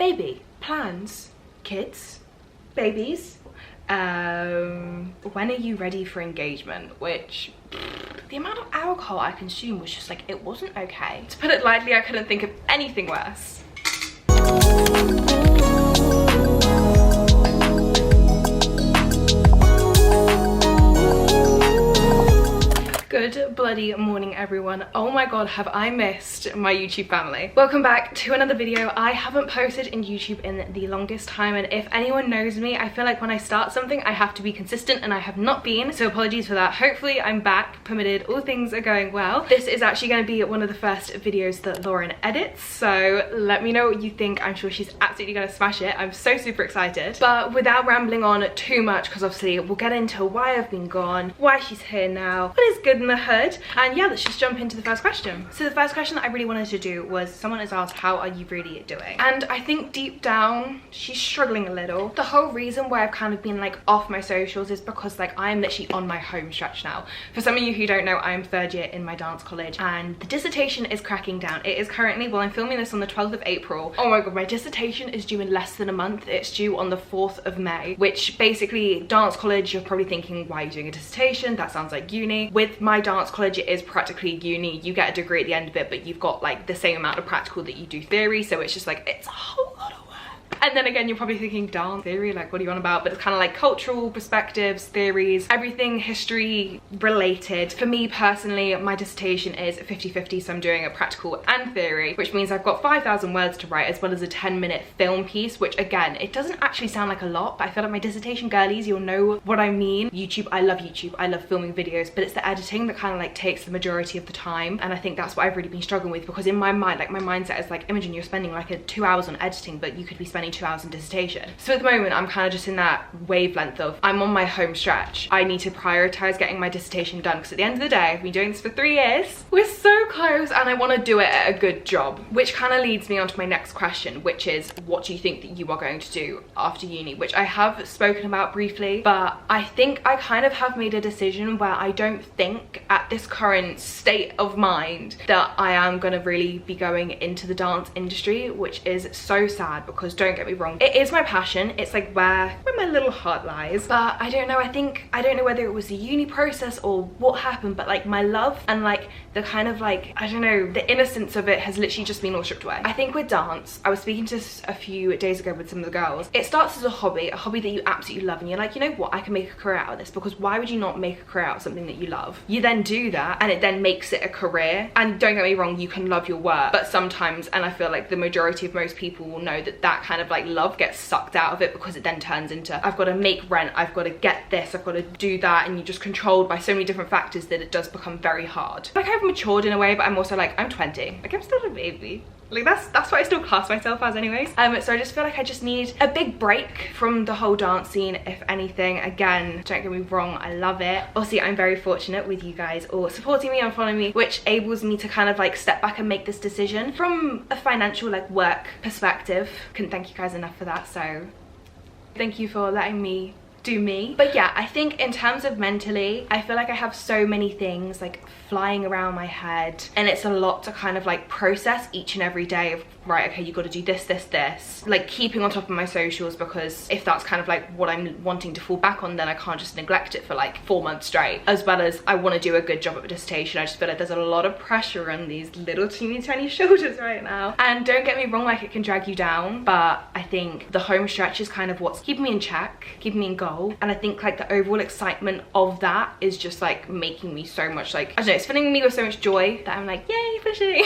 Baby, plans, kids, babies. When are you ready for engagement? Which, the amount of alcohol I consumed was just like, it wasn't okay. To put it lightly, I couldn't think of anything worse. Good bloody morning, everyone. Oh my god, have I missed my YouTube family. Welcome back to another video. I haven't posted in YouTube in the longest time, and if anyone knows me, I feel like when I start something I have to be consistent, and I have not been, so apologies for that. Hopefully I'm back, permitted, all things are going well. This is actually going to be one of the first videos that Lauren edits, so let me know what you think. I'm sure she's absolutely going to smash it. I'm so super excited. But without rambling on too much, because obviously we'll get into why I've been gone, why she's here now, what is good in the hood, and yeah, let's just jump into the first question. So the first question that I really wanted to do was, someone has asked, how are you really doing? And I think deep down she's struggling a little. The whole reason why I've kind of been like off my socials is because like I'm literally on my home stretch now. For some of you who don't know, I am third year in my dance college and the dissertation is cracking down. It is currently, well, I'm filming this on the 12th of April. Oh my god, my dissertation is due in less than a month. It's due on the 4th of May, which basically, dance college, you're probably thinking, why are you doing a dissertation? That sounds like uni. With my dance college, it is practically uni. You get a degree at the end of it, but you've got like the same amount of practical that you do theory, so it's just like, it's a whole lot of work. And then again, you're probably thinking, dance theory, like what are you on about? But it's kind of like cultural perspectives, theories, everything history related. For me personally, my dissertation is 50-50, so I'm doing a practical and theory, which means I've got 5,000 words to write, as well as a 10-minute film piece, which again, it doesn't actually sound like a lot, but I feel like my dissertation girlies, you'll know what I mean. YouTube, I love filming videos, but it's the editing that kind of like takes the majority of the time, and I think that's what I've really been struggling with, because in my mind, like my mindset is like, Imogen, you're spending like 2 hours on editing, but you could be spending 2 hours on dissertation. So at the moment, I'm kind of just in that wavelength of, I'm on my home stretch. I need to prioritize getting my dissertation done, because at the end of the day, I've been doing this for 3 years. We're so close, and I want to do it at a good job, which kind of leads me on to my next question, which is, what do you think that you are going to do after uni? Which I have spoken about briefly, but I think I kind of have made a decision where I don't think at this current state of mind that I am going to really be going into the dance industry, which is so sad, because don't get me wrong, it is my passion. It's like where my little heart lies. But I don't know, I don't know whether it was the uni process or what happened, but like my love and like the kind of like, I don't know, the innocence of it has literally just been all stripped away. I think with dance, I was speaking to a few days ago with some of the girls, it starts as a hobby that you absolutely love, and you're like, you know what, I can make a career out of this, because why would you not make a career out of something that you love? You then do that, and it then makes it a career. And don't get me wrong, you can love your work, but sometimes, and I feel like the majority of most people will know, that kind of like love gets sucked out of it, because it then turns into, I've got to make rent, I've got to get this, I've got to do that, and you're just controlled by so many different factors that it does become very hard. Like, I've matured in a way, but I'm also like, I'm 20, like I'm still a baby. Like that's what I still class myself as anyways. So I just feel like I just need a big break from the whole dance scene, if anything. Again, don't get me wrong, I love it. Obviously, I'm very fortunate with you guys all supporting me and following me, which enables me to kind of like step back and make this decision from a financial like work perspective. Couldn't thank you guys enough for that, so thank you for letting me do me. But yeah, I think in terms of mentally, I feel like I have so many things like flying around my head, and it's a lot to kind of like process each and every day of, right, okay, you got to do this, like keeping on top of my socials, because if that's kind of like what I'm wanting to fall back on, then I can't just neglect it for like 4 months straight, as well as I want to do a good job at my dissertation. I just feel like there's a lot of pressure on these little teeny tiny shoulders right now, and don't get me wrong, like it can drag you down, but I think the home stretch is kind of what's keeping me in check, keeping me in goal, and I think like the overall excitement of that is just like making me so much, like, I don't know, it's filling me with so much joy that I'm like, yay, pushing.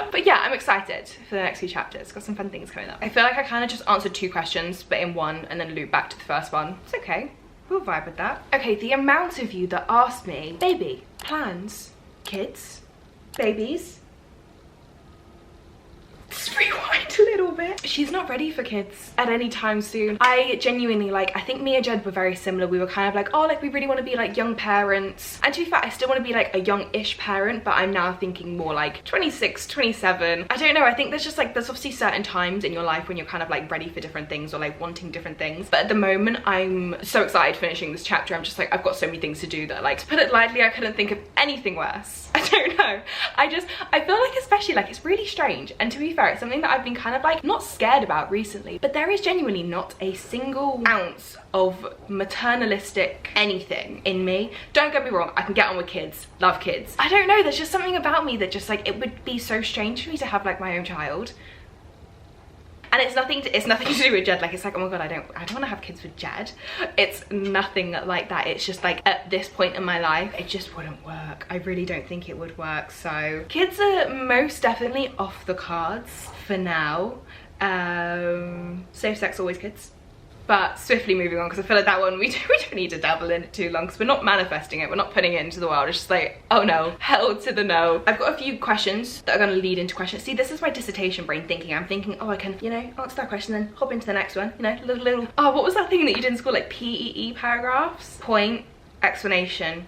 But yeah, I'm excited for the next few chapters. Got some fun things coming up. I feel like I kind of just answered 2 questions but in one, and then loop back to the first one. It's okay, we'll vibe with that. Okay, the amount of you that asked me, baby, plans, kids, babies. Just rewind a little bit. She's not ready for kids at any time soon. I genuinely, like, I think me and Jed were very similar. We were kind of like, oh, like we really want to be like young parents, and to be fair, I still want to be like a young-ish parent, but I'm now thinking more like 26, 27. I don't know, I think there's just like, there's obviously certain times in your life when you're kind of like ready for different things or like wanting different things, but at the moment I'm so excited finishing this chapter. I'm just like, I've got so many things to do that, like, to put it lightly, I couldn't think of anything worse. I don't know, I feel like, especially like, it's really strange, and to be fair, it's something that I've been kind of like not scared scared about recently. But there is genuinely not a single ounce of maternalistic anything in me. Don't get me wrong, I can get on with kids, love kids. I don't know, there's just something about me that just like, it would be so strange for me to have like my own child. And it's nothing to do with Jed. Like, it's like, oh my god, I don't want to have kids with Jed. It's nothing like that. It's just like, at this point in my life, it just wouldn't work. I really don't think it would work. So kids are most definitely off the cards for now. Safe sex, always kids. But swiftly moving on, because I feel like that one we don't need to dabble in it too long, because we're not manifesting it, we're not putting it into the world. It's just like, oh no, hell to the no. I've got a few questions that are going to lead into questions. See, this is my dissertation brain thinking. I'm thinking, oh, I can, you know, answer that question, then hop into the next one, you know, little oh, what was that thing that you did in school, like PEE paragraphs? Point, explanation,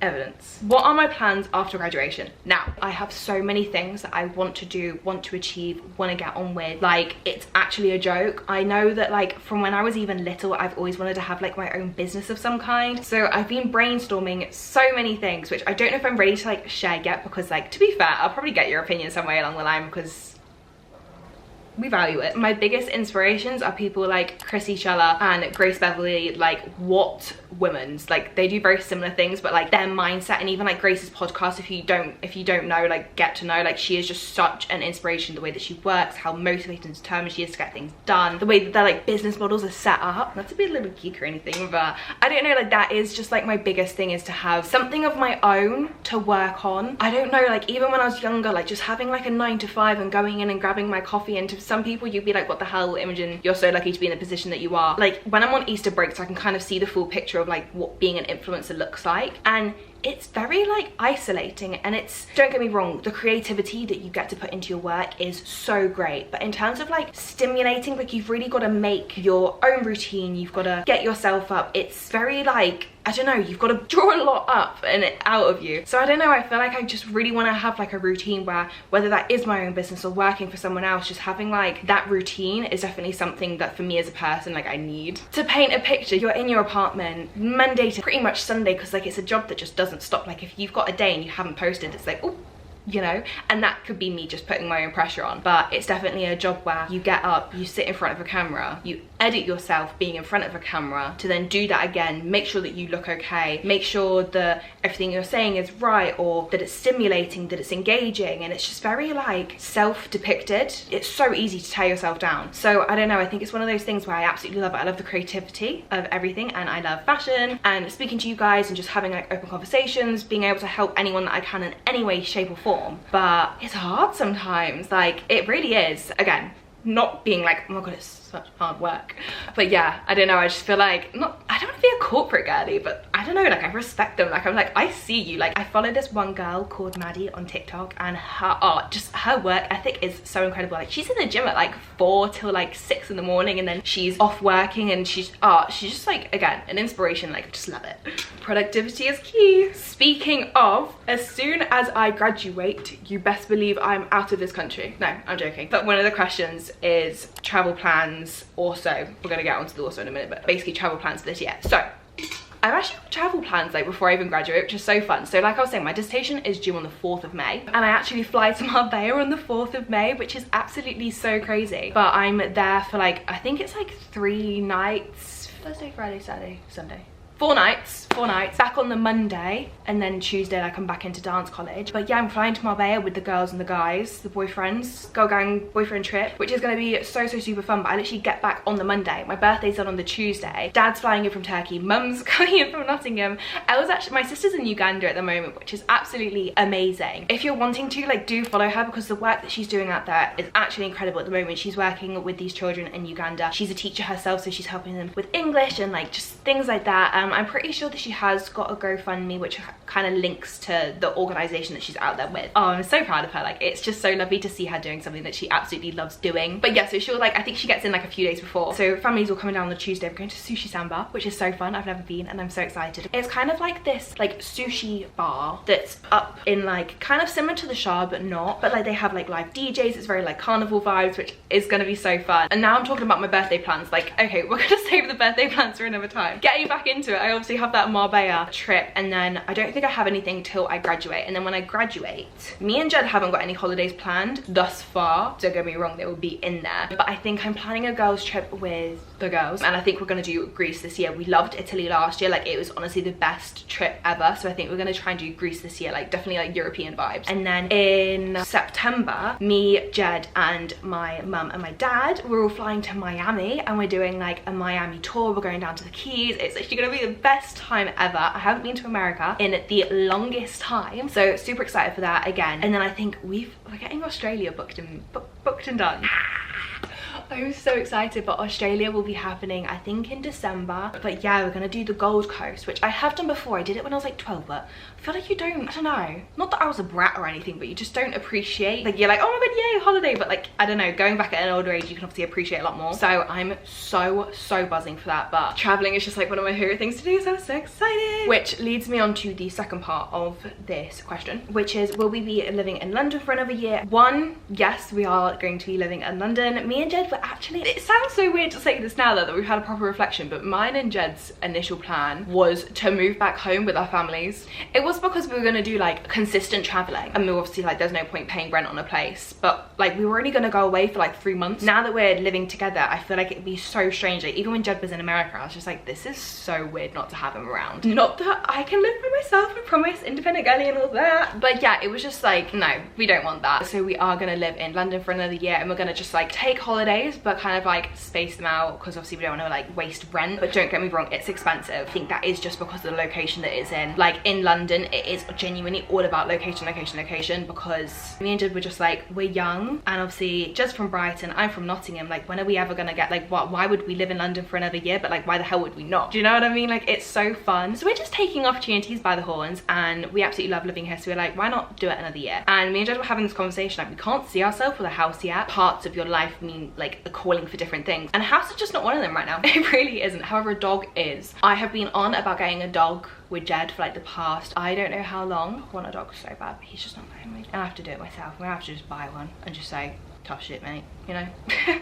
evidence. What are my plans after graduation? Now, I have so many things that I want to do, want to achieve, want to get on with. Like, it's actually a joke. I know that like from when I was even little, I've always wanted to have like my own business of some kind. So I've been brainstorming so many things, which I don't know if I'm ready to like share yet, because like, to be fair, I'll probably get your opinion some way along the line, because we value it. My biggest inspirations are people like Chrissy Chella and Grace Beverly. Like, what women's, like, they do very similar things, but like their mindset, and even like Grace's podcast, if you don't know, like, get to know, like, she is just such an inspiration. The way that she works, how motivated and determined she is to get things done, the way that their like business models are set up. Not to be a little geek or anything, but I don't know, like, that is just like my biggest thing, is to have something of my own to work on. I don't know, like, even when I was younger, like just having like a 9 to 5 and going in and grabbing my coffee, and to some people you'd be like, what the hell, Imogen, you're so lucky to be in the position that you are. Like, when I'm on Easter breaks, I can kind of see the full picture of like what being an influencer looks like, and it's very like isolating. And it's, don't get me wrong, the creativity that you get to put into your work is so great, but in terms of like stimulating, like, you've really got to make your own routine, you've got to get yourself up. It's very like, I don't know, you've got to draw a lot up and out of you. So I don't know, I feel like I just really want to have like a routine where, whether that is my own business or working for someone else, just having like that routine is definitely something that for me as a person, like, I need. To paint a picture, you're in your apartment Monday to pretty much Sunday, because like it's a job that just doesn't stop. Like, if you've got a day and you haven't posted, it's like, oh, you know, and that could be me just putting my own pressure on. But it's definitely a job where you get up, you sit in front of a camera, you edit yourself being in front of a camera, to then do that again, make sure that you look okay, make sure that everything you're saying is right, or that it's stimulating, that it's engaging. And it's just very like self-depicted. It's so easy to tear yourself down. So I don't know, I think it's one of those things where I absolutely love it. I love the creativity of everything, and I love fashion and speaking to you guys and just having like open conversations, being able to help anyone that I can in any way, shape or form. But it's hard sometimes, like, it really is. Again, not being like, oh my god, it's such hard work, but yeah, I don't know, I just feel like, I don't want to be a corporate girly, but I don't know, like, I respect them. Like, I'm like, I see you. Like, I follow this one girl called Maddie on TikTok, and her art, just her work ethic is so incredible. Like, she's in the gym at like 4 till like 6 in the morning, and then she's off working, and she's just like, again, an inspiration. Like, I just love it. Productivity is key. Speaking of, as soon as I graduate, you best believe I'm out of this country. No, I'm joking. But one of the questions is travel plans. Also, we're gonna get onto the also in a minute, but basically travel plans for this year. So I've actually got travel plans like before I even graduate, which is so fun. So like I was saying, my dissertation is due on the 4th of May, and I actually fly to Marbella on the 4th of May, which is absolutely so crazy. But I'm there for like, I think it's like 3 nights, Thursday, Friday, Saturday, Sunday. 4 nights, back on the Monday, and then Tuesday I come back into dance college. But yeah, I'm flying to Marbella with the girls and the guys, the boyfriends, girl gang boyfriend trip, which is going to be so super fun. But I literally get back on the Monday. My birthday's on the Tuesday. Dad's flying in from Turkey, mum's coming in from Nottingham. My sister's in Uganda at the moment, which is absolutely amazing. If you're wanting to, like, do follow her, because the work that she's doing out there is actually incredible at the moment. She's working with these children in Uganda. She's a teacher herself, so she's helping them with English and like just things like that. I'm pretty sure that she has got a GoFundMe which kind of links to the organization that she's out there with. Oh, I'm so proud of her. Like, it's just so lovely to see her doing something that she absolutely loves doing. But yeah, so she'll like, I think she gets in like a few days before. So families all coming down on the Tuesday. We're going to Sushi Samba, which is so fun. I've never been, and I'm so excited. It's kind of like this like sushi bar that's up in like kind of similar to the Shah, but not. But like they have like live DJs. It's very like carnival vibes, which is going to be so fun. And now I'm talking about my birthday plans. Like, okay, we're going to save the birthday plans for another time. Getting back into graduate, I obviously have that Marbella trip, and then I don't think I have anything till I graduate. And then when I graduate, me and Jed haven't got any holidays planned thus far. Don't get me wrong, they will be in there. But I think I'm planning a girls trip with the girls, and I think we're gonna do Greece this year. We loved Italy last year, like it was honestly the best trip ever. So I think we're gonna try and do Greece this year, like definitely like European vibes. And then in September, me, Jed, and my mum and my dad, we're all flying to Miami, and we're doing like a Miami tour. We're going down to the Keys. It's actually gonna be the best time ever. I haven't been to America in the longest time, so super excited for that again. And then I think we're getting Australia booked and done. I'm so excited, but Australia will be happening I think in December. But yeah, we're gonna do the Gold Coast, which I have done before. I did it when I was like 12, but I feel like you don't, I don't know, not that I was a brat or anything, but you just don't appreciate, like you're like, oh my god, yay, holiday, but like I don't know, going back at an older age you can obviously appreciate a lot more. So I'm so buzzing for that. But traveling is just like one of my favorite things to do, so I'm so excited. Which leads me on to the second part of this question, which is, will we be living in London for another year? One, yes, we are going to be living in London. Me and Jed were actually, it sounds so weird to say this now though, that we've had a proper reflection, but mine and Jed's initial plan was to move back home with our families. It was because we were going to do like consistent traveling, and we were obviously like, there's no point paying rent on a place, but like we were only going to go away for like 3 months. Now that we're living together, I feel like it'd be so strange. Like even when Jed was in America, I was just like, this is so weird not to have him around. Not that I can live by myself, I promise, independent girly and all that, but yeah, it was just like, no, we don't want that. So we are going to live in London for another year, and we're going to just like take holidays, but kind of like space them out, because obviously we don't want to like waste rent. But don't get me wrong, it's expensive. I think that is just because of the location that it's in. Like in London, it is genuinely all about location, because me and Jed were just like, we're young, and obviously just from Brighton, I'm from Nottingham, like when are we ever gonna get, like why would we live in London for another year? But like why the hell would we not? Do you know what I mean? Like it's so fun. So we're just taking opportunities by the horns, and we absolutely love living here, so we're like, why not do it another year? And me and Jed were having this conversation, like we can't see ourselves with a house yet. Parts of your life mean like a calling for different things, and a house is just not one of them right now. It really isn't. However, a dog is. I have been on about getting a dog with Jed for like the past, I don't know how long. I want a dog so bad, but he's just not letting me. And I have to do it myself. I'm gonna have to just buy one and just say, tough shit, mate, you know? I'm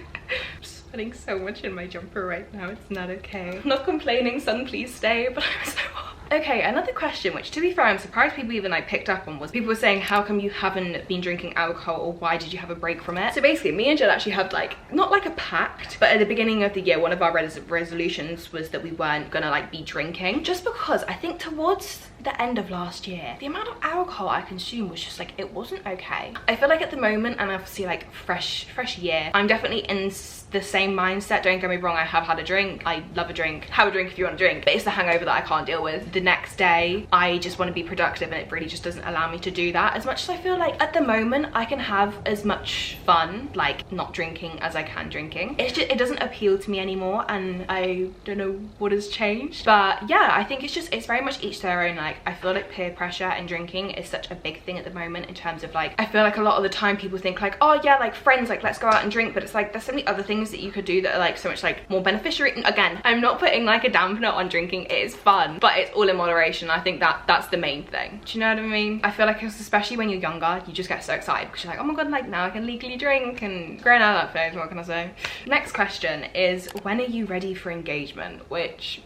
sweating so much in my jumper right now, it's not okay. I'm not complaining, sun please stay, but I'm so hot. Okay, another question, which to be fair, I'm surprised people even like picked up on, was people were saying, how come you haven't been drinking alcohol, or why did you have a break from it? So basically, me and Jed actually had like, not like a pact, but at the beginning of the year, one of our resolutions was that we weren't gonna like be drinking, just because I think towards the end of last year, the amount of alcohol I consumed was just like, it wasn't okay. I feel like at the moment, and obviously like fresh year, I'm definitely in the same mindset. Don't get me wrong, I have had a drink, I love a drink, have a drink if you want a drink, but it's the hangover that I can't deal with. The next day I just want to be productive, and it really just doesn't allow me to do that. As much as I feel like at the moment I can have as much fun like not drinking as I can drinking, it's just, it doesn't appeal to me anymore, and I don't know what has changed. But yeah, I think it's very much each to their own. Like I feel like peer pressure and drinking is such a big thing at the moment, in terms of like, I feel like a lot of the time people think like, oh yeah, like friends, like let's go out and drink, but it's like there's so many other things that you could do that are like so much like more beneficial. Again, I'm not putting like a dampener on drinking, it is fun, but it's all in moderation. I think that's the main thing. Do you know what I mean? I feel like especially when you're younger, you just get so excited because you're like, oh my god, like now I can legally drink, and growing out of that phase, what can I say? Next question is, when are you ready for engagement? Which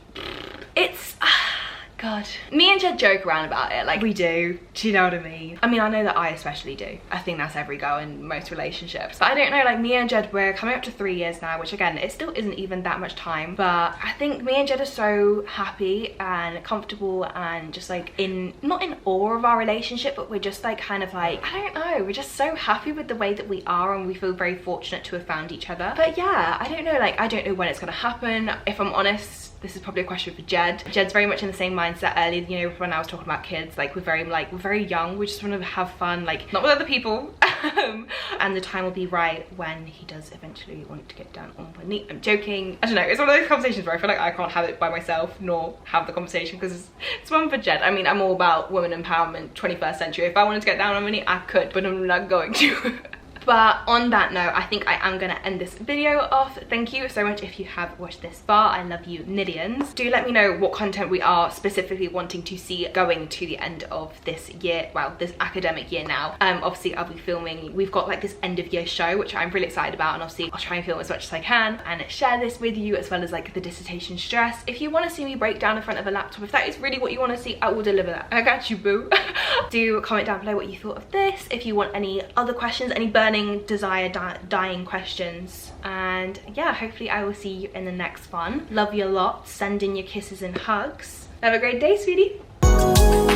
it's God, me and Jed joke around about it, like we do you know what I mean? I mean, I know that I especially do. I think that's every girl in most relationships, but I don't know, like me and Jed, we're coming up to 3 years now, which again, it still isn't even that much time, but I think me and Jed are so happy and comfortable, and just like not in awe of our relationship, but we're just like kind of like, I don't know, we're just so happy with the way that we are, and we feel very fortunate to have found each other. But yeah, I don't know, like I don't know when it's gonna happen. If I'm honest, this is probably a question for Jed. Jed's very much in the same mindset earlier, you know, when I was talking about kids, like we're very young, we just want to have fun, like not with other people. And the time will be right when he does eventually want to get down on one knee. I'm joking. I don't know, it's one of those conversations where I feel like I can't have it by myself nor have the conversation, because it's one for Jed. I mean, I'm all about women empowerment, 21st century. If I wanted to get down on one knee, I could, but I'm not going to. But on that note, I think I am gonna end this video off. Thank you so much if you have watched this far. I love you millions. Do let me know what content we are specifically wanting to see going to the end of this year, well, this academic year now. Obviously I'll be filming, we've got like this end of year show which I'm really excited about, and obviously I'll try and film as much as I can and share this with you, as well as like the dissertation stress. If you want to see me break down in front of a laptop, if that is really what you want to see, I will deliver that. I got you, boo. Do comment down below what you thought of this, if you want any other questions, any burning desire dying questions, and yeah, hopefully I will see you in the next one. Love you a lot. Send in your kisses and hugs. Have a great day, sweetie.